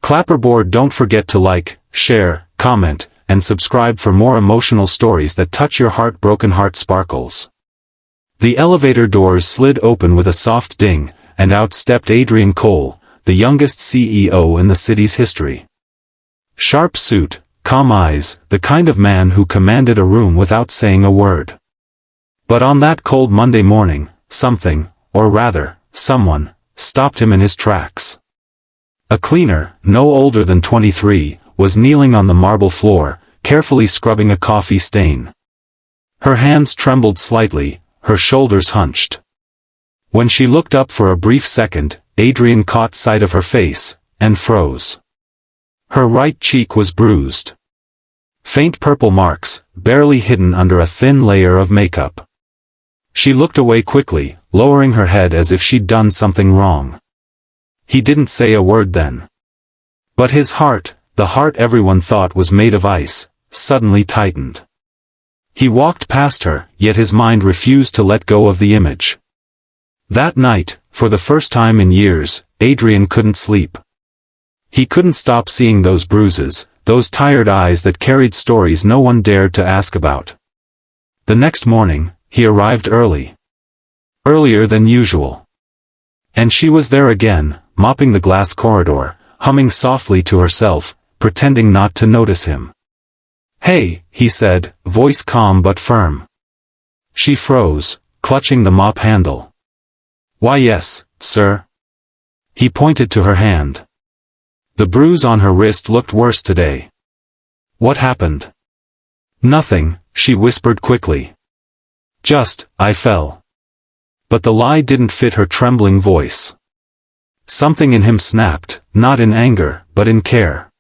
Clapperboard, don't forget to like, share, comment, and subscribe for more emotional stories that touch your heart. Broken heart sparkles. The elevator doors slid open with a soft ding, and out stepped Adrian Cole, the youngest CEO in the city's history. Sharp suit, calm eyes, the kind of man who commanded a room without saying a word. But on that cold Monday morning, something, or rather, someone, stopped him in his tracks. A cleaner, no older than 23, was kneeling on the marble floor, carefully scrubbing a coffee stain. Her hands trembled slightly, her shoulders hunched. When she looked up for a brief second, Adrian caught sight of her face, and froze. Her right cheek was bruised. Faint purple marks, barely hidden under a thin layer of makeup. She looked away quickly, lowering her head as if she'd done something wrong. He didn't say a word then. But his heart, the heart everyone thought was made of ice, suddenly tightened. He walked past her, yet his mind refused to let go of the image. That night, for the first time in years, Adrian couldn't sleep. He couldn't stop seeing those bruises, those tired eyes that carried stories no one dared to ask about. The next morning, he arrived early. Earlier than usual. And she was there again, mopping the glass corridor, humming softly to herself, pretending not to notice him. "Hey," he said, voice calm but firm. She froze, clutching the mop handle. "Why yes, sir." He pointed to her hand. The bruise on her wrist looked worse today. "What happened?" "Nothing," she whispered quickly. "Just, I fell." But the lie didn't fit her trembling voice. Something in him snapped, not in anger, but in care.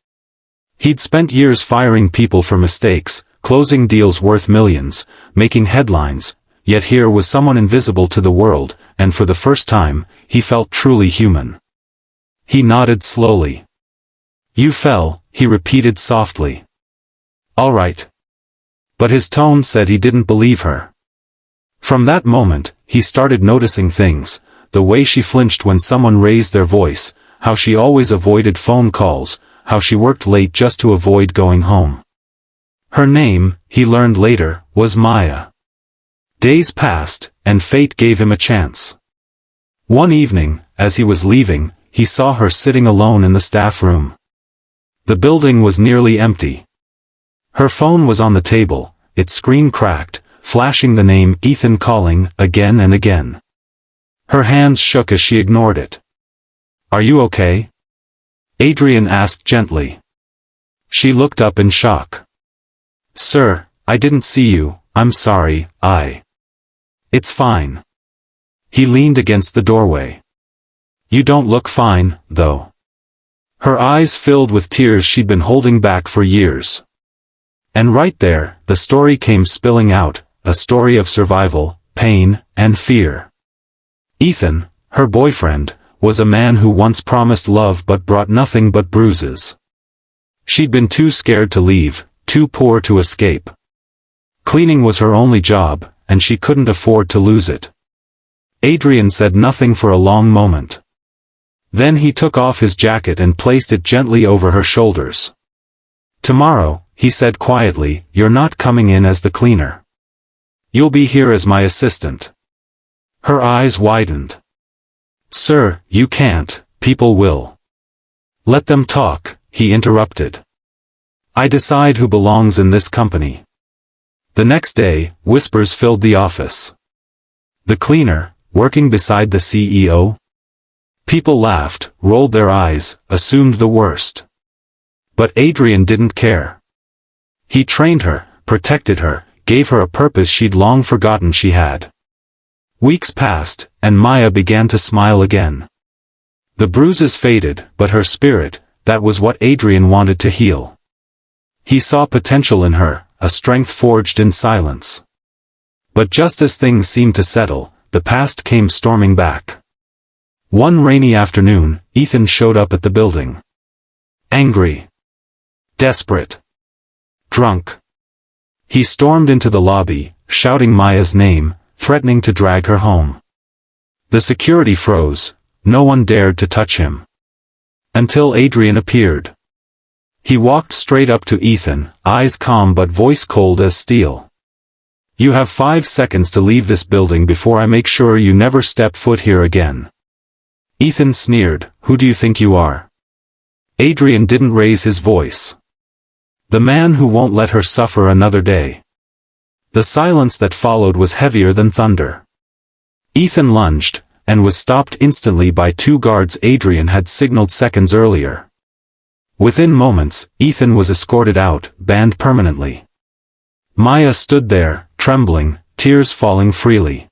He'd spent years firing people for mistakes, closing deals worth millions, making headlines, yet here was someone invisible to the world, and for the first time, he felt truly human. He nodded slowly. "You fell," he repeated softly. "All right." But his tone said he didn't believe her. From that moment, he started noticing things, the way she flinched when someone raised their voice, how she always avoided phone calls, how she worked late just to avoid going home. Her name, he learned later, was Maya. Days passed, and fate gave him a chance. One evening, as he was leaving, he saw her sitting alone in the staff room. The building was nearly empty. Her phone was on the table, its screen cracked, flashing the name Ethan calling again and again. Her hands shook as she ignored it. "Are you okay?" Adrian asked gently. She looked up in shock. "Sir, I didn't see you, I'm sorry, It's fine." He leaned against the doorway. "You don't look fine, though." Her eyes filled with tears she'd been holding back for years. And right there, the story came spilling out, a story of survival, pain, and fear. Ethan, her boyfriend, was a man who once promised love but brought nothing but bruises. She'd been too scared to leave, too poor to escape. Cleaning was her only job, and she couldn't afford to lose it. Adrian said nothing for a long moment. Then he took off his jacket and placed it gently over her shoulders. "Tomorrow," he said quietly, "you're not coming in as the cleaner. You'll be here as my assistant." Her eyes widened. "Sir, you can't, people will." "Let them talk," he interrupted. "I decide who belongs in this company." The next day, whispers filled the office. The cleaner, working beside the CEO? People laughed, rolled their eyes, assumed the worst. But Adrian didn't care. He trained her, protected her, gave her a purpose she'd long forgotten she had. Weeks passed, and Maya began to smile again. The bruises faded, but her spirit, that was what Adrian wanted to heal. He saw potential in her, a strength forged in silence. But just as things seemed to settle, the past came storming back. One rainy afternoon, Ethan showed up at the building. Angry. Desperate. Drunk. He stormed into the lobby, shouting Maya's name, threatening to drag her home. The security froze, no one dared to touch him. Until Adrian appeared. He walked straight up to Ethan, eyes calm but voice cold as steel. "You have 5 seconds to leave this building before I make sure you never step foot here again." Ethan sneered, "Who do you think you are?" Adrian didn't raise his voice. "The man who won't let her suffer another day." The silence that followed was heavier than thunder. Ethan lunged, and was stopped instantly by 2 guards Adrian had signaled seconds earlier. Within moments, Ethan was escorted out, banned permanently. Maya stood there, trembling, tears falling freely.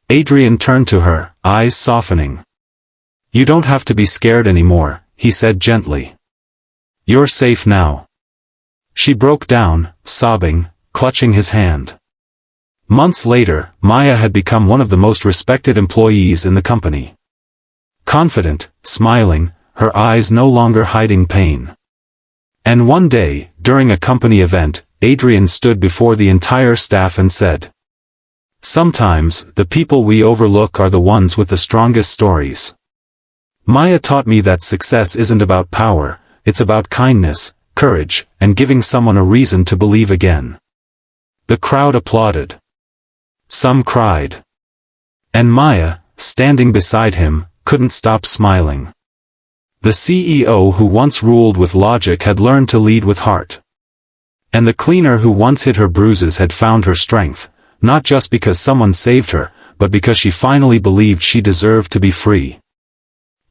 Adrian turned to her, eyes softening. "You don't have to be scared anymore," he said gently. "You're safe now." She broke down, sobbing, clutching his hand. Months later, Maya had become one of the most respected employees in the company. Confident, smiling, her eyes no longer hiding pain. And one day, during a company event, Adrian stood before the entire staff and said, "Sometimes, the people we overlook are the ones with the strongest stories." Maya taught me that success isn't about power, it's about kindness, courage, and giving someone a reason to believe again. The crowd applauded. Some cried. And Maya, standing beside him, couldn't stop smiling. The CEO who once ruled with logic had learned to lead with heart. And the cleaner who once hid her bruises had found her strength, not just because someone saved her, but because she finally believed she deserved to be free.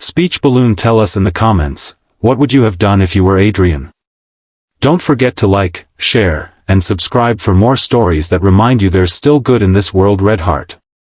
Speech balloon, tell us in the comments, what would you have done if you were Adrian? Don't forget to like, share, and subscribe for more stories that remind you there's still good in this world. Red Heart.